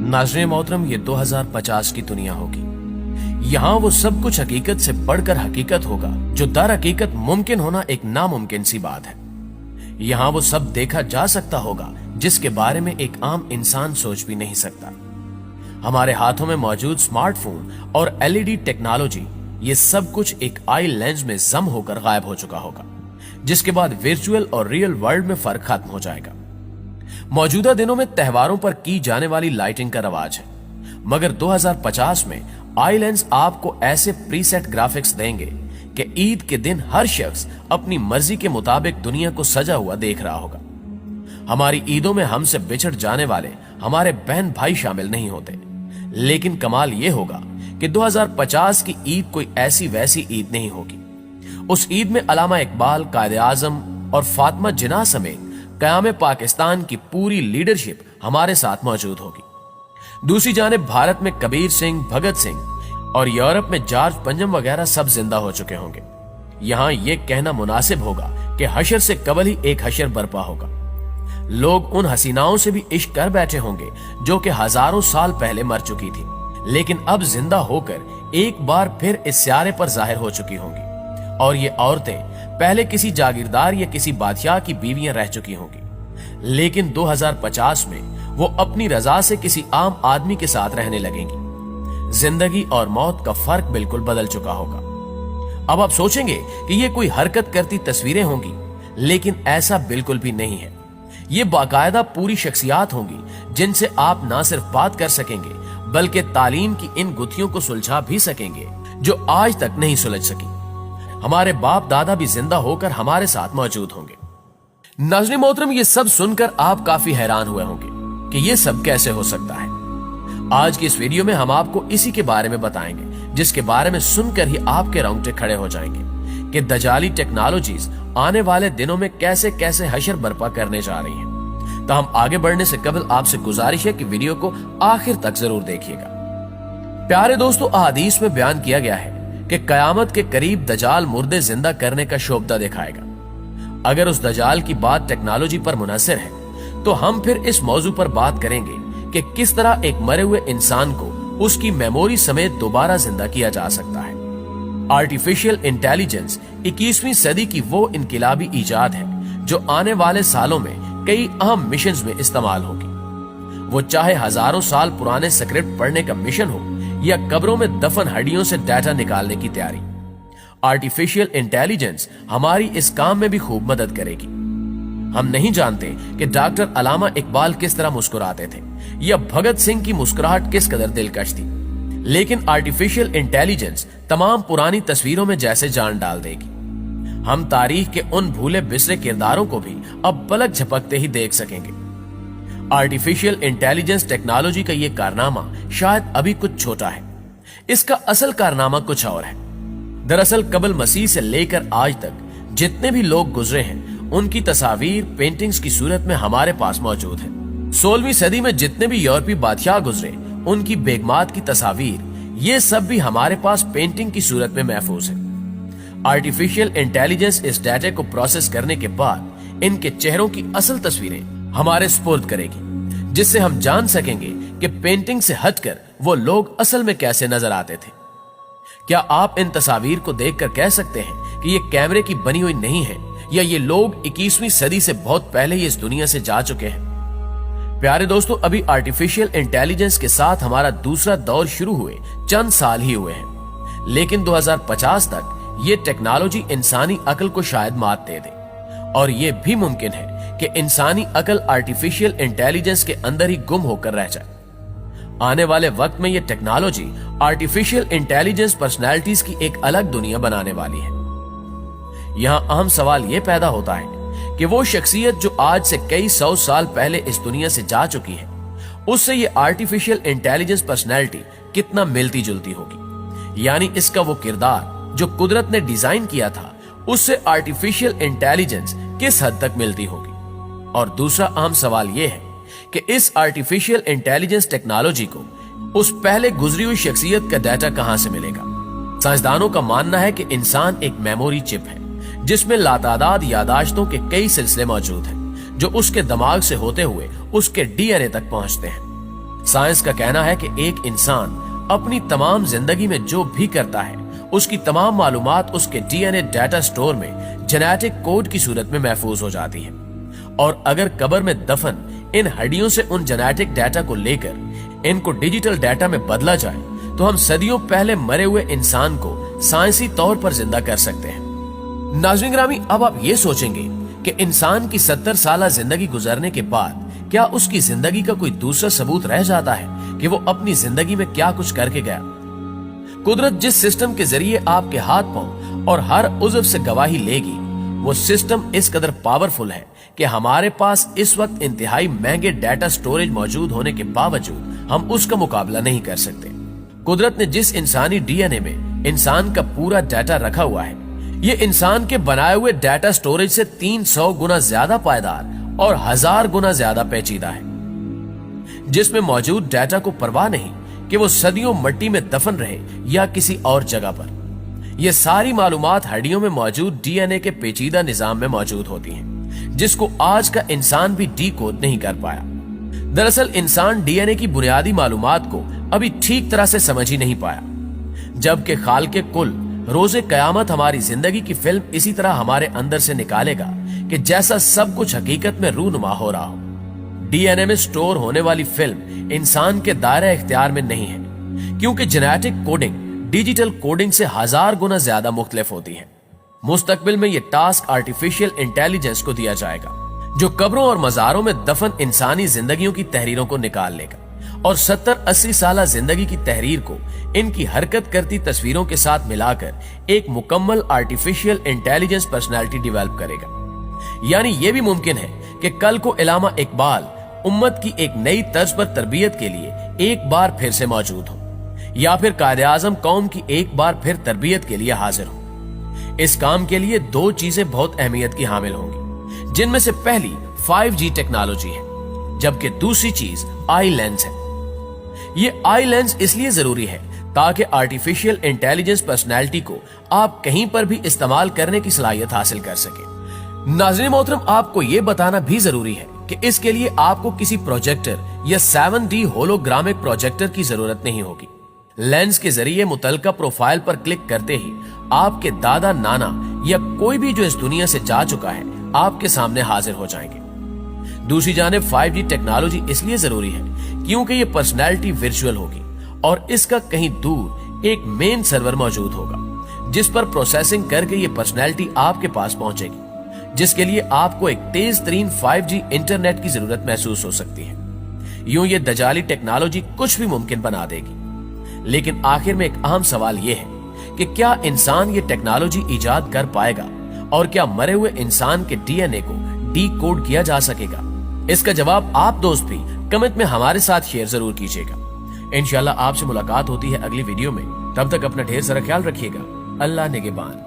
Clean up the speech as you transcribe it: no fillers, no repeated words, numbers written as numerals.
नाज़रीन मोहतरम, ये 2050 की दुनिया होगी। यहाँ वो सब कुछ हकीकत से बढ़कर हकीकत होगा जो दर हकीकत मुमकिन होना एक नामुमकिन सी बात है। यहाँ वो सब देखा जा सकता होगा जिसके बारे में एक आम इंसान सोच भी नहीं सकता। हमारे हाथों में मौजूद स्मार्टफोन और एलईडी टेक्नोलॉजी, ये सब कुछ एक आई लेंस में जम होकर गायब हो चुका होगा, जिसके बाद वर्चुअल और रियल वर्ल्ड में फर्क खत्म हो जाएगा। मौजूदा दिनों में त्योहारों पर की जाने वाली लाइटिंग का रवाज है, मगर 2050 में आई लेंस आपको ऐसे प्रीसेट ग्राफिक्स देंगे कि ईद के दिन हर शख्स अपनी मर्जी के मुताबिक दुनिया को सजा हुआ देख रहा होगा। हमारी ईदों में हमसे बिछड़ जाने वाले हमारे बहन भाई शामिल नहीं होते, लेकिन कमाल यह होगा कि 2050 की ईद कोई ऐसी वैसी ईद नहीं होगी। उस ईद में अल्लामा इकबाल, कायदे आजम और फातिमा जिन्ना समेत क़याम पाकिस्तान की पूरी लीडरशिप हमारे साथ मौजूद होगी। दूसरी जानिब भारत में कबीर सिंह, भगत सिंह और यूरोप में जॉर्ज पंजम वगैरह सब जिंदा हो चुके होंगे। यहां यह कहना मुनासिब होगा कि हशर से कबल ही एक हशर बर्पा होगा। लोग उन हसीनाओं से भी इश्क कर बैठे होंगे जो कि हजारों साल पहले मर चुकी थी, लेकिन अब जिंदा होकर एक बार फिर इस स्यारे पर जाहिर हो चुकी होंगी। और ये औरतें पहले किसी जागीरदार या किसी बादशाह की बीवियां रह चुकी होंगी, लेकिन 2050 में वो अपनी रजा से किसी आम आदमी के साथ रहने लगेंगी। जिंदगी और मौत का फर्क बिल्कुल बदल चुका होगा। अब आप सोचेंगे कि ये कोई हरकत करती तस्वीरें होंगी, लेकिन ऐसा बिल्कुल भी नहीं है। ये बाकायदा पूरी शख्सियात होंगी जिनसे आप ना सिर्फ बात कर सकेंगे बल्कि तालीम की इन गुत्थियों को सुलझा भी सकेंगे जो आज तक नहीं सुलझ सकी। हमारे बाप दादा भी जिंदा होकर हमारे साथ मौजूद होंगे। नाज़रीन मोहतरम, ये सब सुनकर आप काफी हैरान हुए होंगे कि ये सब कैसे हो सकता है। आज की इस वीडियो में हम आपको इसी के बारे में बताएंगे, जिसके बारे में सुनकर ही आपके रोंगटे खड़े हो जाएंगे कि दजाली टेक्नोलॉजीज आने वाले दिनों में कैसे कैसे हशर बर्पा करने जा रही हैं। तो हम आगे बढ़ने से कबल आपसे गुजारिश है कि वीडियो को आखिर तक जरूर देखिएगा। प्यारे दोस्तों, अहादीस में बयान किया गया है कि कयामत के करीब दजाल मुर्दे जिंदा करने का शोभता दिखाएगा। अगर उस दजाल की बात टेक्नोलॉजी पर मुनहसर है तो हम फिर इस मौजू पर बात करेंगे कि किस तरह एक मरे हुए इंसान को उसकी मेमोरी समेत दोबारा जिंदा किया जा सकता है। आर्टिफिशियल इंटेलिजेंस 21वीं सदी की वो इनकिलाबी इजाद है जो आने वाले सालों में कई अहम मिशंस में इस्तेमाल होगी। वो चाहे हजारों साल पुराने स्क्रिप्ट पढ़ने का मिशन हो या कब्रों में दफन हड्डियों से डाटा निकालने की तैयारी। आर्टिफिशियल इंटेलिजेंस हमारी इस काम में भी खूब मदद करेगी। हम नहीं जानते कि डॉक्टर अल्लामा इकबाल किस तरह मुस्कुराते थे या भगत सिंह की मुस्कुराहट किस कदर दिलकश थी, लेकिन आर्टिफिशियल इंटेलिजेंस तमाम पुरानी तस्वीरों में जैसे जान डाल देगी। हम तारीख के उन भूले बिसरे किरदारों को भी अब पलक झपकते ही देख सकेंगे। आर्टिफिशियल इंटेलिजेंस टेक्नोलॉजी का ये कारनामा शायद अभी कुछ छोटा है, इसका असल कारनामा कुछ और है। दरअसल कबल मसीह से लेकर आज तक जितने भी लोग गुजरे हैं उनकी तस्वीर पेंटिंग्स की सूरत में हमारे पास मौजूद है। 16वीं सदी में जितने भी यूरोपीय बादशाह गुजरे उनकी बेगमात की तस्वीर, ये सब भी हमारे पास पेंटिंग की सूरत में महफूज है। आर्टिफिशियल इंटेलिजेंस इस डाटा को प्रोसेस करने के बाद इनके चेहरों की असल तस्वीरें हमारे स्पुर्द करेगी, जिससे हम जान सकेंगे कि पेंटिंग से हटकर वो लोग असल में कैसे नजर आते थे। क्या आप इन तस्वीर को देखकर कह सकते हैं कि ये कैमरे की बनी हुई नहीं है या ये लोग 21वीं सदी से बहुत पहले ही इस दुनिया से जा चुके हैं? प्यारे दोस्तों, अभी आर्टिफिशियल इंटेलिजेंस के साथ हमारा दूसरा दौर शुरू हुए चंद साल ही हुए हैं, लेकिन 2050 तक ये टेक्नोलॉजी इंसानी अक्ल को शायद मात दे दे, और ये भी मुमकिन है कि इंसानी अकल आर्टिफिशियल इंटेलिजेंस के अंदर ही गुम होकर रह जाए। आने वाले वक्त में ये टेक्नोलॉजी आर्टिफिशियल इंटेलिजेंस पर्सनैलिटीज की एक अलग दुनिया बनाने वाली है। यहां अहम सवाल यह पैदा होता है कि वो शख्सियत जो आज से कई 100 साल पहले इस दुनिया से जा चुकी है, उससे ये आर्टिफिशियल इंटेलिजेंस पर्सनैलिटी कितना मिलती जुलती होगी। यानी इसका वो किरदार जो कुदरत ने डिजाइन किया था उससे आर्टिफिशियल इंटेलिजेंस किस हद तक मिलती होगी। और दूसरा अहम सवाल यह है कि इस आर्टिफिशियल इंटेलिजेंस टेक्नोलॉजी को उस पहले गुजरी हुई शख्सियत का डाटा कहां से मिलेगा। साइंसदानों का मानना है कि इंसान एक मेमोरी चिप है जिसमें लातादाद यादाश्तों के कई सिलसिले मौजूद हैं जो उसके दिमाग से होते हुए उसके डीएनए तक पहुंचते हैं। साइंस का कहना है कि एक इंसान अपनी तमाम जिंदगी में जो भी करता है उसकी तमाम मालूमात उसके डीएनए डाटा स्टोर में जेनेटिक कोड की सूरत में महफूज हो जाती है, और अगर कब्र में दफन इन हड्डियों से उन जेनेटिक डाटा को लेकर इनको डिजिटल डाटा में बदला जाए तो हम सदियों पहले मरे हुए इंसान को साइंसी तौर पर जिंदा कर सकते हैं। नाज़रीन ग्रामी, अब आप ये सोचेंगे कि इंसान की 70 साल जिंदगी गुजरने के बाद क्या उसकी जिंदगी का कोई दूसरा सबूत रह जाता है कि वो अपनी जिंदगी में क्या कुछ करके गया। कुदरत जिस सिस्टम के जरिए आपके हाथ पांव और हर उज़्व से गवाही लेगी, वो सिस्टम इस कदर पावरफुल है कि हमारे पास इस वक्त इंतहाई महंगे डाटा स्टोरेज मौजूद होने के बावजूद हम उसका मुकाबला नहीं कर सकते। कुदरत ने जिस इंसानी डीएनए में इंसान का पूरा डाटा रखा हुआ है, ये इंसान के बनाए हुए डाटा स्टोरेज से 300 गुना ज्यादा पायदार और 1000 गुना ज्यादा पेचीदा है, जिसमें मौजूद डाटा को परवाह नहीं कि वो सदियों मिट्टी में दफन रहे या किसी और जगह पर। ये सारी मालूमात हड्डियों में मौजूद डीएनए के पेचीदा निजाम में मौजूद होती हैं, जिसको आज का इंसान भी डीकोड नहीं कर पाया। दरअसल इंसान डीएनए की बुनियादी मालूमात को अभी ठीक तरह से समझ ही नहीं पाया, जबकि खालिक़े कुल रोज़े क़यामत हमारी जिंदगी की फिल्म इसी तरह हमारे अंदर से निकालेगा कि जैसा सब कुछ हकीकत में रूनुमा हो रहा हो। डीएनए में स्टोर होने वाली फिल्म इंसान के दायरे इख्तियार में नहीं है, क्योंकि जेनेटिक कोडिंग डिजिटल कोडिंग से 1000 गुना ज्यादा मुख्तलिफ होती है। मुस्तकबिल में यह टास्क आर्टिफिशियल इंटेलिजेंस को दिया जाएगा, जो कब्रों और मज़ारों में दफन इंसानी जिंदगियों की तहरीरों को निकाल लेगा और 70-80 साल जिंदगी की तहरीर को इनकी हरकत करती तस्वीरों के साथ मिलाकर एक मुकम्मल आर्टिफिशियल इंटेलिजेंस पर्सनालिटी डेवलप करेगा। यानी यह भी मुमकिन है कि कल को इल्लामा इकबाल उम्मत की एक नई तर्ज पर तरबियत के लिए एक बार फिर से मौजूद हो, या फिर कायदे आजम कौम की एक बार फिर तरबियत के लिए हाजिर हो। इस काम के लिए दो चीजें बहुत अहमियत की हामिल होंगी, जिनमें से पहली 5G टेक्नोलॉजी है, जबकि दूसरी चीज आई लेंस है। ये आई लेंस इसलिए जरूरी है ताकि आर्टिफिशियल इंटेलिजेंस पर्सनैलिटी को आप कहीं पर भी इस्तेमाल करने की सलाहियत हासिल कर सके। नाज़रीन मोहतरम, आपको यह बताना भी जरूरी है कि इसके लिए आपको किसी प्रोजेक्टर या 7D होलोग्रामिक प्रोजेक्टर की जरूरत नहीं होगी। लेंस के जरिए मुतलका प्रोफाइल पर क्लिक करते ही आपके दादा नाना या कोई भी जो इस दुनिया से जा चुका है आपके सामने हाजिर हो जाएंगे। दूसरी जानिब 5G टेक्नोलॉजी इसलिए जरूरी है क्योंकि ये पर्सनैलिटी वर्चुअल होगी और इसका कहीं दूर एक मेन सर्वर मौजूद होगा, जिस पर प्रोसेसिंग करके ये पर्सनैलिटी आपके पास पहुंचेगी, जिसके लिए आपको एक तेज तरीन 5G इंटरनेट की जरूरत महसूस हो सकती है। यूं ये दजाली टेक्नोलॉजी कुछ भी मुमकिन बना देगी, लेकिन आखिर में एक अहम सवाल यह है कि क्या इंसान ये टेक्नोलॉजी इजाद कर पाएगा और क्या मरे हुए इंसान के डीएनए को डीकोड किया जा सकेगा? इसका जवाब आप दोस्त भी कमेंट में हमारे साथ शेयर जरूर कीजिएगा। इंशाल्लाह आपसे मुलाकात होती है अगली वीडियो में। तब तक अपना ढेर सारा ख्याल रखिएगा। अल्लाह निगहबान।